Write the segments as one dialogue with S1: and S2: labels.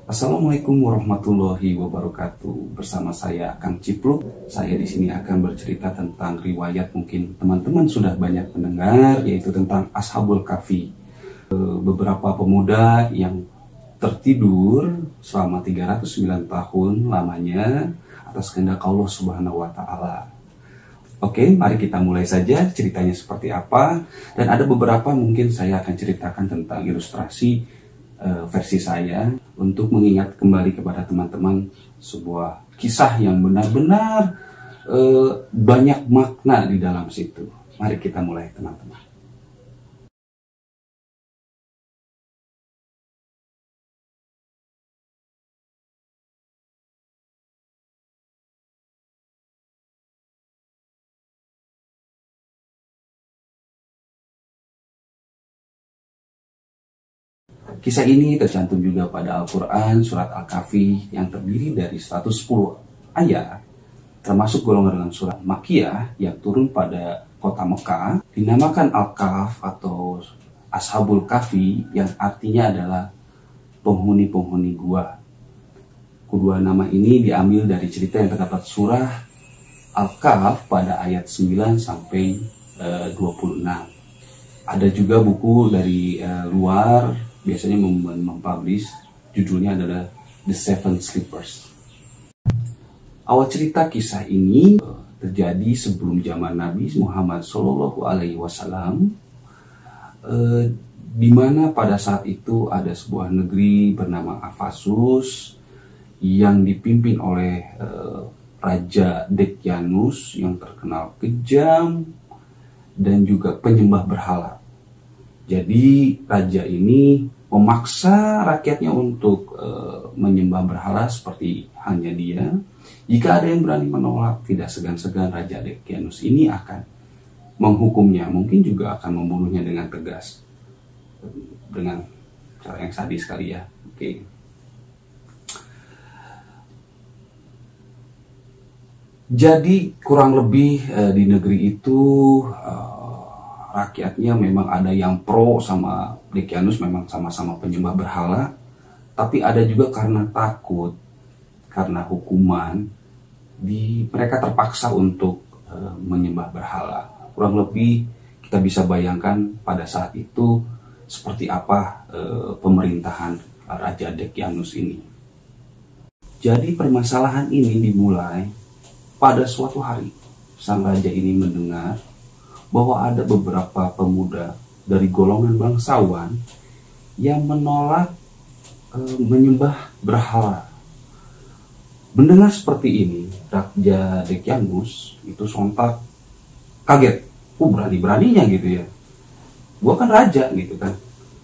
S1: Assalamualaikum warahmatullahi wabarakatuh. Bersama saya Kang Cipluk. Saya di sini akan bercerita tentang riwayat mungkin teman-teman sudah banyak mendengar, yaitu tentang Ashabul Kahfi. Beberapa pemuda yang tertidur selama 309 tahun lamanya atas kehendak Allah Subhanahu wa taala. Oke, mari kita mulai saja ceritanya seperti apa. Dan ada beberapa mungkin saya akan ceritakan tentang ilustrasi versi saya untuk mengingat kembali kepada teman-teman sebuah kisah yang benar-benar banyak makna di dalam situ. Mari kita mulai, teman-teman. Kisah ini tercantum juga pada Al-Quran surat Al-Kahfi yang terdiri dari 110 ayat, termasuk golongan dengan surat Makkiyah yang turun pada kota Mekah, dinamakan Al-Kahf atau Ashabul Kahfi yang artinya adalah penghuni-penghuni gua. Kedua nama ini diambil dari cerita yang terdapat surah Al-Kahf pada ayat 9 sampai 26. Ada juga buku dari luar, biasanya mempublish, judulnya adalah The Seven Sleepers. Awal cerita kisah ini terjadi sebelum zaman Nabi Muhammad Shallallahu Alaihi Wasallam, di mana pada saat itu ada sebuah negeri bernama Ephasus yang dipimpin oleh Raja Daqyanus yang terkenal kejam dan juga penyembah berhala. Jadi raja ini memaksa rakyatnya untuk menyembah berhala seperti halnya dia. Jika ada yang berani menolak, tidak segan-segan Raja Daqyanus ini akan menghukumnya. Mungkin juga akan membunuhnya dengan tegas, dengan cara yang sadis sekali ya. Oke. Jadi kurang lebih di negeri itu rakyatnya memang ada yang pro sama Daqyanus, memang sama-sama penyembah berhala, tapi ada juga karena takut, karena hukuman, mereka terpaksa untuk menyembah berhala. Kurang lebih kita bisa bayangkan pada saat itu seperti apa pemerintahan Raja Daqyanus ini. Jadi permasalahan ini dimulai pada suatu hari. Sang raja ini mendengar bahwa ada beberapa pemuda dari golongan bangsawan yang menolak menyembah berhala. Mendengar seperti ini, Raja Daqyanus itu sontak kaget. Berani-beraninya gitu ya. Gua kan raja gitu kan.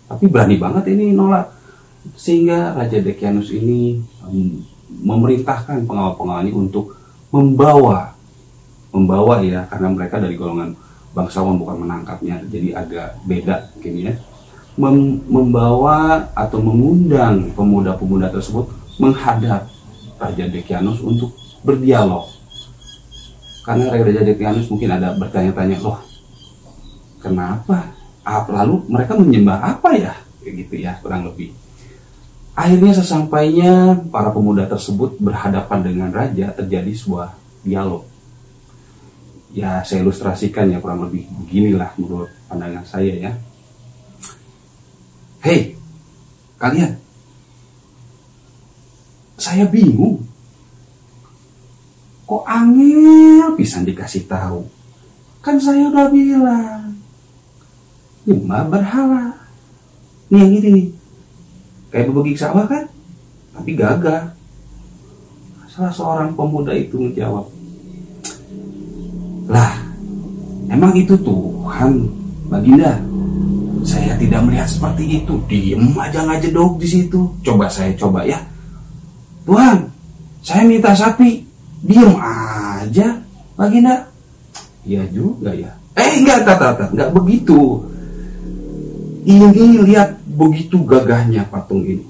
S1: Tapi berani banget ini nolak. Sehingga Raja Daqyanus ini memerintahkan pengawal-pengawalnya untuk membawa ya, karena mereka dari golongan bangsawan, bukan menangkapnya, jadi agak beda mungkin ya. Membawa atau mengundang pemuda-pemuda tersebut menghadap Raja Daqyanus untuk berdialog. Karena Raja Daqyanus mungkin ada bertanya-tanya, loh kenapa? Lalu mereka menyembah apa ya? Kayak gitu ya, kurang lebih. Akhirnya sesampainya para pemuda tersebut berhadapan dengan raja, terjadi sebuah dialog. Ya saya ilustrasikan ya, kurang lebih beginilah menurut pandangan saya ya. Hei kalian, saya bingung, kok angel pisan dikasih tahu. Kan saya udah bilang nyembah berhala. Nih yang ini nih, kayak bebegik sawah kan, tapi gagah. Salah seorang pemuda itu menjawab, lah, emang itu Tuhan, Baginda? Saya tidak melihat seperti itu. Diem aja ngajedok di situ. Coba saya coba ya. Tuhan, saya minta sapi. Diem aja, Baginda. Iya juga ya. Enggak begitu. Ini lihat begitu gagahnya patung ini.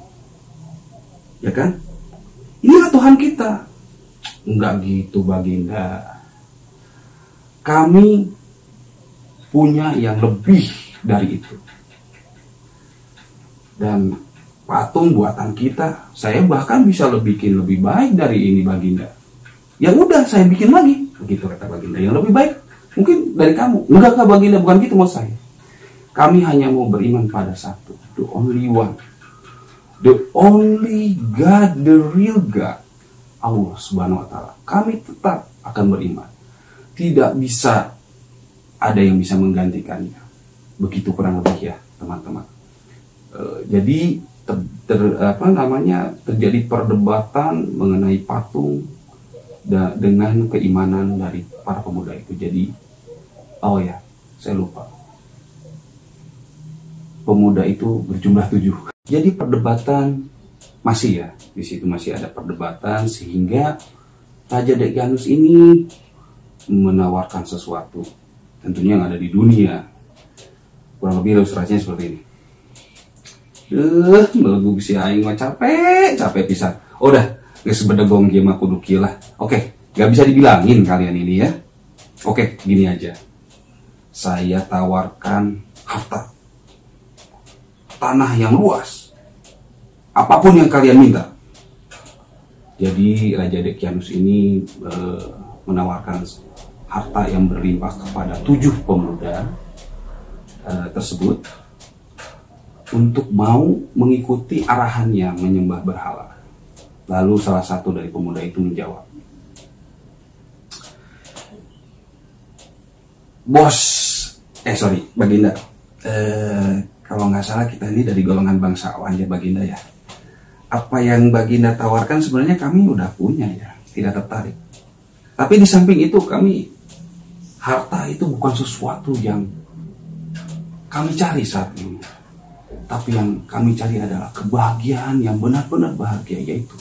S1: Ya kan? Inilah Tuhan kita. Enggak gitu, Baginda. Kami punya yang lebih dari itu. Dan patung buatan kita. Saya bahkan bisa bikin lebih baik dari ini Baginda. Ya udah, saya bikin lagi. Begitu kata Baginda. Yang lebih baik mungkin dari kamu. Enggak Baginda, bukan gitu mau saya. Kami hanya mau beriman pada satu, the only one, the only God, the real God, Allah Subhanahu Wa Taala. Kami tetap akan beriman. Tidak bisa ada yang bisa menggantikannya. Begitu kurang lebih ya teman-teman. Jadi terjadi perdebatan mengenai patung dengan keimanan dari para pemuda itu. Jadi oh ya, saya lupa, pemuda itu berjumlah 7. Jadi perdebatan masih ya, di situ masih ada perdebatan sehingga Raja Degyanus ini menawarkan sesuatu tentunya yang ada di dunia. Kurang lebih ilustrasinya seperti ini. Melegu si aing mah capek pisan. Udah, geus bedegong kieu mah kudu kieu lah. Oke, gak bisa dibilangin kalian ini ya. Oke, gini aja. Saya tawarkan harta, tanah yang luas, apapun yang kalian minta. Jadi Raja Degyanus ini menawarkan harta yang berlimpah kepada 7 pemuda tersebut untuk mau mengikuti arahannya menyembah berhala. Lalu salah satu dari pemuda itu menjawab, Baginda, kalau nggak salah kita ini dari golongan bangsawan ya Baginda ya. Apa yang Baginda tawarkan sebenarnya kami udah punya ya, tidak tertarik. Tapi di samping itu harta itu bukan sesuatu yang kami cari saat ini. Tapi yang kami cari adalah kebahagiaan yang benar-benar bahagia, yaitu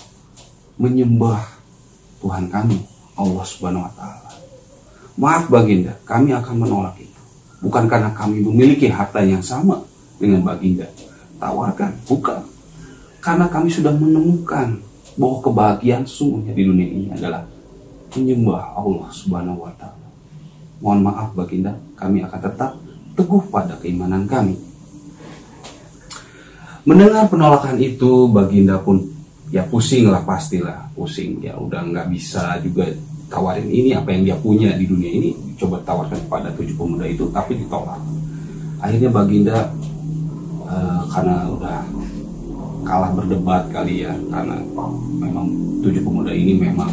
S1: menyembah Tuhan kami, Allah Subhanahu Wa Taala. Maaf Baginda, kami akan menolak itu. Bukan karena kami memiliki harta yang sama dengan Baginda tawarkan, bukan. Karena kami sudah menemukan bahwa kebahagiaan sesungguhnya di dunia ini adalah menyembah Allah Subhanahu Wa Taala. Mohon maaf Baginda, kami akan tetap teguh pada keimanan kami. Mendengar penolakan itu, Baginda pun ya pusing lah, pastilah pusing. Ya udah nggak bisa juga tawarin ini apa yang dia punya di dunia ini, coba tawarkan kepada 7 pemuda itu, tapi ditolak. Akhirnya Baginda karena udah kalah berdebat kali ya, karena memang 7 pemuda ini memang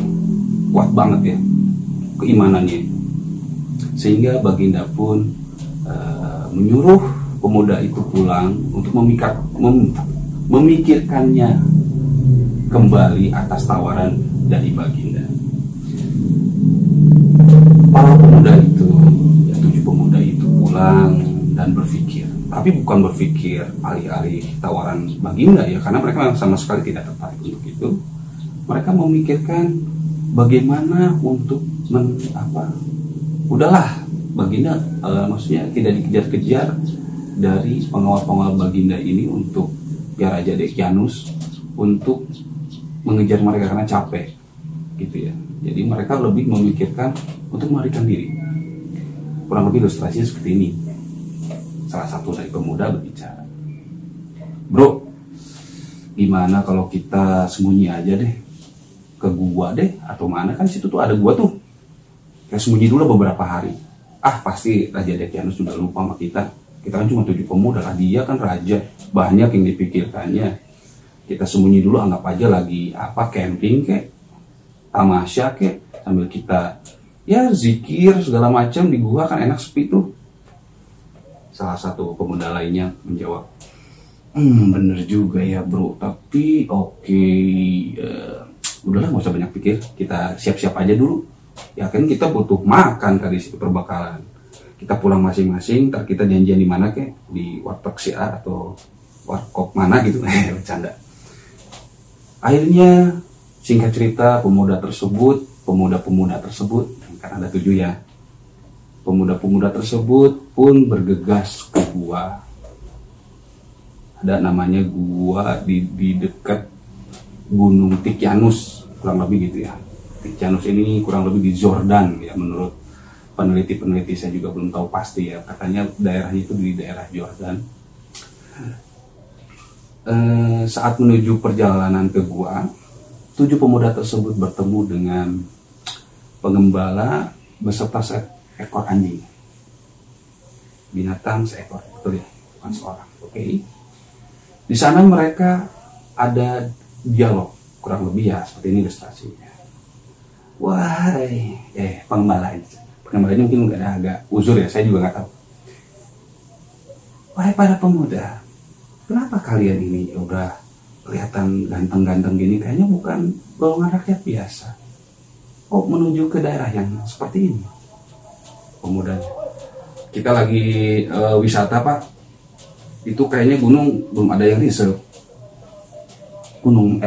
S1: kuat banget ya keimanannya, sehingga Baginda pun menyuruh pemuda itu pulang untuk memikirkannya kembali atas tawaran dari Baginda. Para pemuda itu, ya 7 pemuda itu pulang dan berpikir, tapi bukan berpikir alih-alih tawaran Baginda ya, karena mereka sama sekali tidak tertarik untuk itu. Mereka memikirkan bagaimana untuk udahlah Baginda, maksudnya tidak dikejar-kejar dari pengawal-pengawal Baginda ini untuk ya Raja Degyanus untuk mengejar mereka karena capek gitu ya. Jadi mereka lebih memikirkan untuk melarikan diri. Kurang lebih ilustrasinya seperti ini. Salah satu dari pemuda berbicara, bro, gimana kalau kita sembunyi aja deh ke gua deh, atau mana, kan situ tuh ada gua tuh. Kayak sembunyi dulu beberapa hari. Pasti Raja Degyanus sudah lupa sama kita. Kita kan cuma 7 pemuda lah, dia kan raja, banyak yang dipikirkannya. Kita sembunyi dulu, anggap aja lagi camping kek, tamasya kek, sambil kita ya zikir segala macam di gua, kan enak sepi tuh. Salah satu pemuda lainnya menjawab, bener juga ya bro, tapi oke, udahlah nggak usah banyak pikir, kita siap-siap aja dulu. Ya kan kita butuh makan kali situ perbakalan. Kita pulang masing-masing, ntar kita janjian di mana kek, di warteg si A atau warkop mana gitu, bercanda. Akhirnya singkat cerita pemuda-pemuda tersebut, kan ada 7 ya, pemuda-pemuda tersebut pun bergegas ke gua. Ada namanya gua di dekat Gunung Tikianus, kurang lebih gitu ya. Tikianus ini kurang lebih di Jordan ya, menurut peneliti saya juga belum tahu pasti ya, katanya daerahnya itu di daerah Jordan. saat menuju perjalanan ke gua, 7 pemuda tersebut bertemu dengan pengembala beserta seekor anjing. Binatang seekor, betul ya, bukan seorang. Oke. Di sana mereka ada dialog, kurang lebih ya seperti ini ilustrasinya. Wahai, pengembalanya mungkin agak uzur ya, saya juga nggak tahu. Wahai para pemuda, kenapa kalian ini udah kelihatan ganteng-ganteng gini? Kayaknya bukan golongan rakyat biasa. Oh, menuju ke daerah yang seperti ini. Pemudanya, kita lagi wisata pak. Itu kayaknya gunung belum ada yang reserve. Gunung,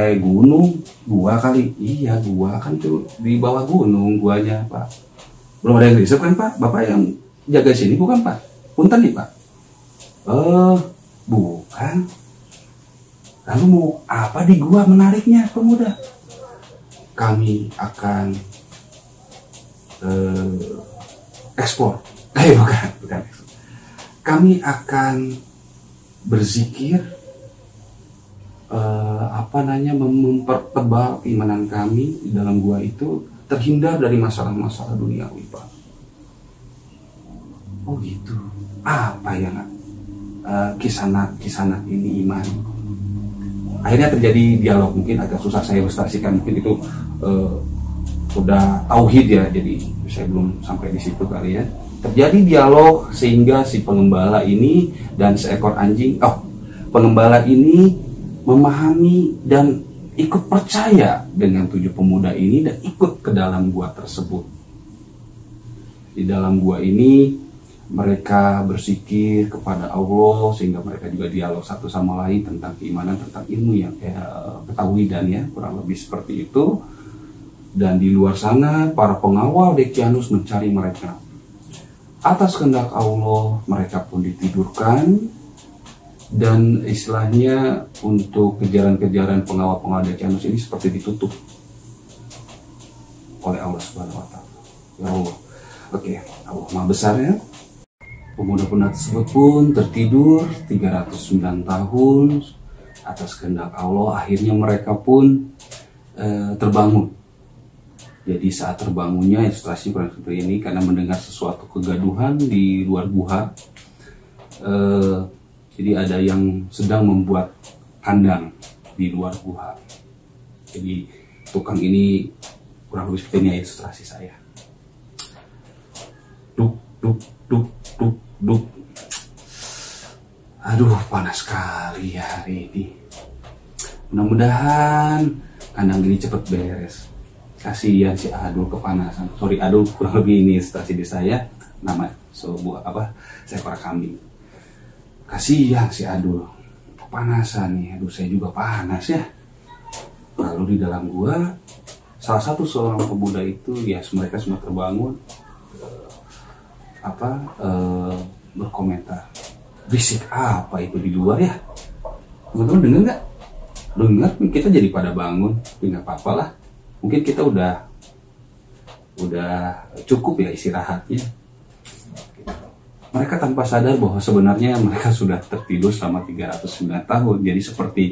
S1: gua kali. Iya, gua kan tuh di bawah gunung guanya pak. Belum ada yang reserve kan pak? Bapak yang jaga sini bukan pak? Punten nih pak. Bukan. Lalu mau apa di gua menariknya pemuda? Kami akan ekspor. Bukan. Kami akan berzikir, mempertebal keimanan kami di dalam gua itu, terhindar dari masalah-masalah duniawi, Pak. Oh gitu. Apa yang kisanat ini iman? Akhirnya terjadi dialog, mungkin agak susah saya ilustrasikan, mungkin itu udah tauhid ya, jadi saya belum sampai di situ kali ya. Terjadi dialog sehingga si pengembala ini dan seekor anjing, pengembala ini memahami dan ikut percaya dengan 7 pemuda ini dan ikut ke dalam gua tersebut. Di dalam gua ini mereka berzikir kepada Allah, sehingga mereka juga dialog satu sama lain tentang keimanan, tentang ilmu yang ketahui dan ya kurang lebih seperti itu. Dan di luar sana para pengawal Decianus mencari mereka. Atas kehendak Allah mereka pun ditidurkan, dan istilahnya untuk kejaran-kejaran pengawal-pengawal Decianus ini seperti ditutup oleh Allah Subhanahu wa Ta'ala. Ya Allah. Oke, Allah Maha Besar ya. Pemuda-pemuda tersebut pun tertidur 309 tahun atas kehendak Allah. Akhirnya mereka pun terbangun. Jadi saat terbangunnya ilustrasi seperti ini, karena mendengar sesuatu kegaduhan di luar gua. Jadi ada yang sedang membuat kandang di luar gua. Jadi tukang ini kurang lebih seperti ini ilustrasi saya. Duk, duk, duk, duk, duk. Aduh, panas sekali hari ini. Mudah-mudahan kandang ini cepat beres. Kasihan si Adul kepanasan. Sorry Adul, kurang lebih ini ilustrasi di saya. Nama sebuah seekor kambing. Kasihan si Adul kepanasan nih. Aduh, saya juga panas ya. Lalu di dalam gua salah satu seorang pemuda itu ya, mereka semua terbangun, berkomentar, berisik apa itu di luar ya? Teman-teman dengar nggak? Dengar, kita jadi pada bangun, tapi nggak apa-apa lah. Mungkin kita udah cukup ya istirahatnya. Mereka tanpa sadar bahwa sebenarnya mereka sudah tertidur selama 309 tahun. Jadi seperti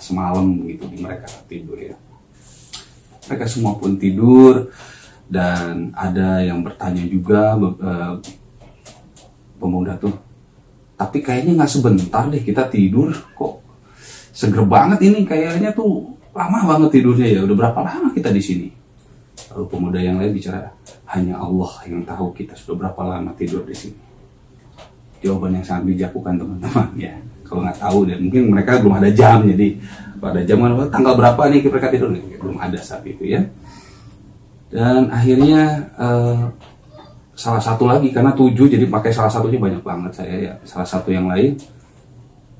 S1: semalam gitu mereka tertidur ya. Mereka semua pun tidur, dan ada yang bertanya juga pemuda tuh, tapi kayaknya nggak sebentar deh kita tidur, kok seger banget ini, kayaknya tuh lama banget tidurnya ya, udah berapa lama kita di sini? Lalu pemuda yang lain bicara, hanya Allah yang tahu kita sudah berapa lama tidur di sini. Jawaban yang sangat bijak bukan teman-teman ya. Kalau nggak tahu, dan mungkin mereka belum ada jam, jadi pada jam tanggal berapa nih mereka tidur, belum ada saat itu ya. Dan akhirnya salah satu lagi, karena 7 jadi pakai salah satunya banyak banget saya ya. Salah satu yang lain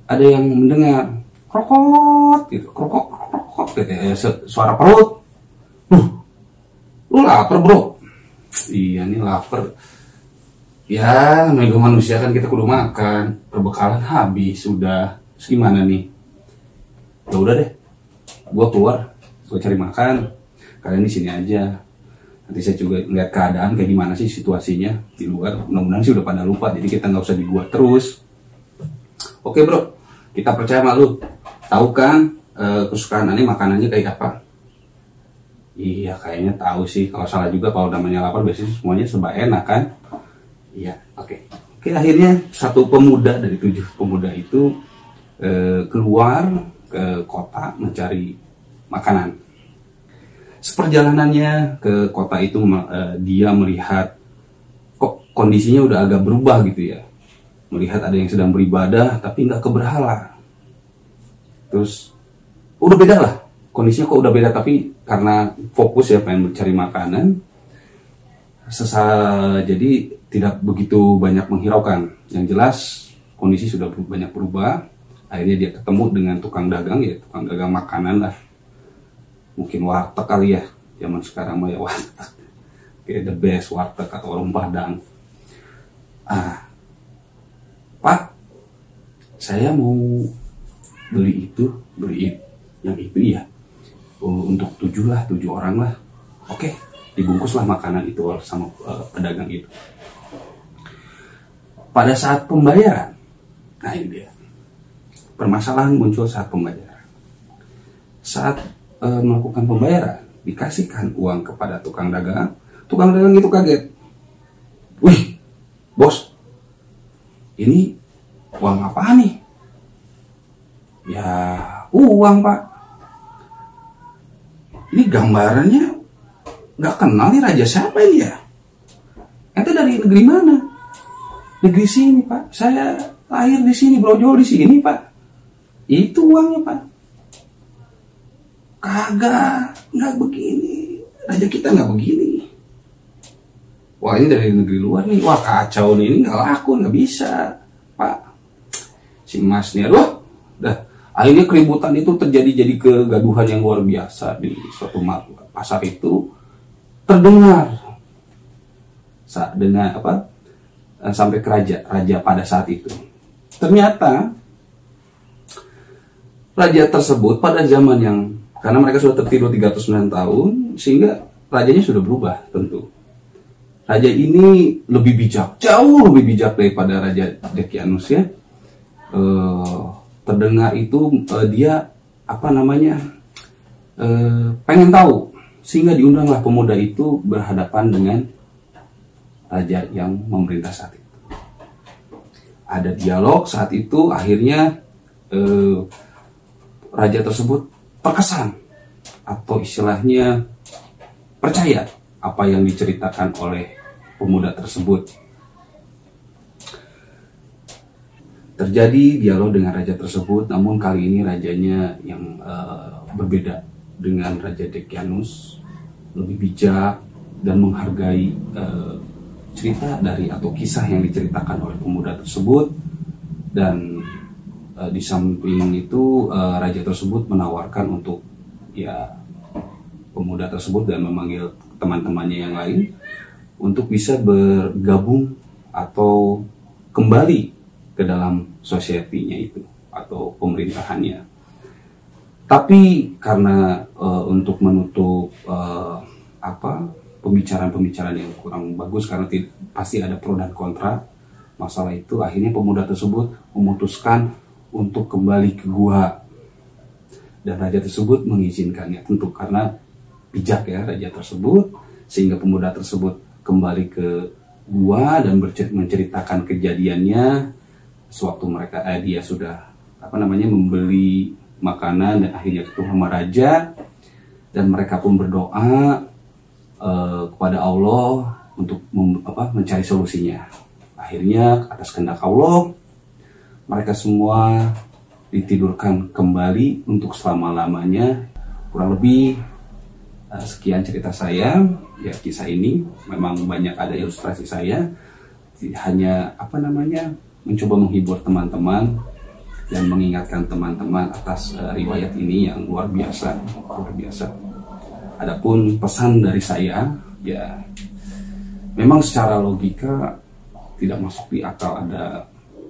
S1: ada yang mendengar krokot gitu, krokot gitu ya, suara perut. Lu lapar bro? Iya nih lapar. Ya namanya manusia kan, kita kudu makan. Perbekalan habis sudah. Terus gimana nih? Ya udah deh, gua keluar, gua cari makan. Kalian di sini aja. Nanti saya juga lihat keadaan kayak gimana sih situasinya di luar. Mudah-mudahan sih udah pada lupa, jadi kita nggak usah dibuat terus. Oke bro, Kita percaya sama lu. Tahu kan kesukaan aneh makanannya kayak apa? Iya, kayaknya tahu sih. Kalau salah juga, kalau namanya lapar biasanya semuanya serba enak kan? Iya, oke. Oke, akhirnya satu pemuda dari 7 pemuda itu keluar ke kota mencari makanan. Seperjalanannya ke kota itu, dia melihat kok kondisinya udah agak berubah gitu ya. Melihat ada yang sedang beribadah tapi nggak ke berhala. Terus udah beda lah. Kondisinya kok udah beda, tapi karena fokus ya pengen mencari makanan, jadi tidak begitu banyak menghiraukan. Yang jelas kondisi sudah banyak berubah. Akhirnya dia ketemu dengan tukang dagang, ya tukang dagang makanan lah. Mungkin warteg kali ya, zaman sekarang mah ya warteg. Kayak the best warteg atau warung Padang. Pak, saya mau beli yang itu ya. Untuk 7 orang lah. Oke, dibungkuslah makanan itu sama pedagang itu. Pada saat pembayaran, nah ini dia. Permasalahan muncul saat pembayaran. Saat melakukan pembayaran, dikasihkan uang kepada tukang dagang. Tukang dagang itu kaget. Wih, bos, ini uang apa nih? Ya, uang pak. Ini gambarannya nggak kenal nih, raja siapa ini ya? Ente dari negeri mana? Negeri sini pak. Saya lahir di sini, brojol di sini pak. Itu uangnya pak. Kagak, nggak begini. Raja kita nggak begini. Wah ini dari negeri luar nih. Wah kacau nih, ini nggak laku, nggak bisa pak. Si mas nih, aduh, dah. Akhirnya keributan itu jadi kegaduhan yang luar biasa di suatu pasar itu terdengar sampai ke raja pada saat itu. Ternyata raja tersebut pada zaman yang, karena mereka sudah tertidur 309 tahun, sehingga rajanya sudah berubah tentu. Raja ini lebih bijak, jauh lebih bijak daripada Raja Decianus ya. Terdengar itu dia pengen tahu, sehingga diundanglah pemuda itu berhadapan dengan raja yang memerintah saat itu. Ada dialog saat itu, akhirnya raja tersebut terkesan atau istilahnya percaya apa yang diceritakan oleh pemuda tersebut. Terjadi dialog dengan raja tersebut, namun kali ini rajanya yang berbeda dengan Raja Decianus, lebih bijak dan menghargai cerita dari atau kisah yang diceritakan oleh pemuda tersebut. Dan di samping itu raja tersebut menawarkan untuk pemuda tersebut dan memanggil teman-temannya yang lain untuk bisa bergabung atau kembali ke dalam society-nya itu atau pemerintahannya. Tapi karena untuk menutup pembicaraan-pembicaraan yang kurang bagus, karena pasti ada pro dan kontra masalah itu, akhirnya pemuda tersebut memutuskan untuk kembali ke gua. Dan raja tersebut mengizinkannya, tentu karena bijak ya raja tersebut, sehingga pemuda tersebut kembali ke gua dan menceritakan kejadiannya sewaktu dia sudah membeli makanan dan akhirnya ketemu sama raja, dan mereka pun berdoa kepada Allah untuk mencari solusinya. Akhirnya atas kehendak Allah mereka semua ditidurkan kembali untuk selama-lamanya. Kurang lebih sekian cerita saya ya. Kisah ini memang banyak ada ilustrasi saya, hanya mencoba menghibur teman-teman dan mengingatkan teman-teman atas riwayat ini yang luar biasa. Adapun pesan dari saya ya, memang secara logika tidak masuk di akal ada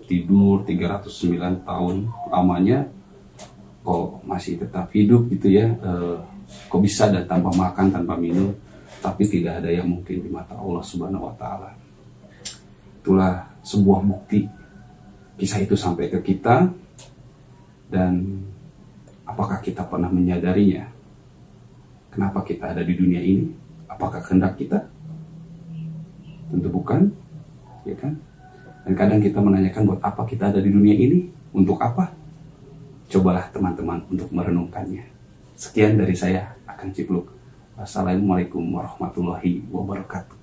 S1: tidur 309 tahun lamanya kok masih tetap hidup gitu ya. Kok bisa dan tanpa makan, tanpa minum, tapi tidak ada yang mungkin di mata Allah Subhanahu wa Ta'ala. Itulah sebuah bukti kisah itu sampai ke kita, Dan apakah kita pernah menyadarinya? Kenapa kita ada di dunia ini? Apakah kehendak kita? Tentu bukan, ya kan? Dan kadang kita menanyakan, buat apa kita ada di dunia ini? Untuk apa? Cobalah teman-teman untuk merenungkannya. Sekian dari saya, Akang Cipluk. Wassalamualaikum warahmatullahi wabarakatuh.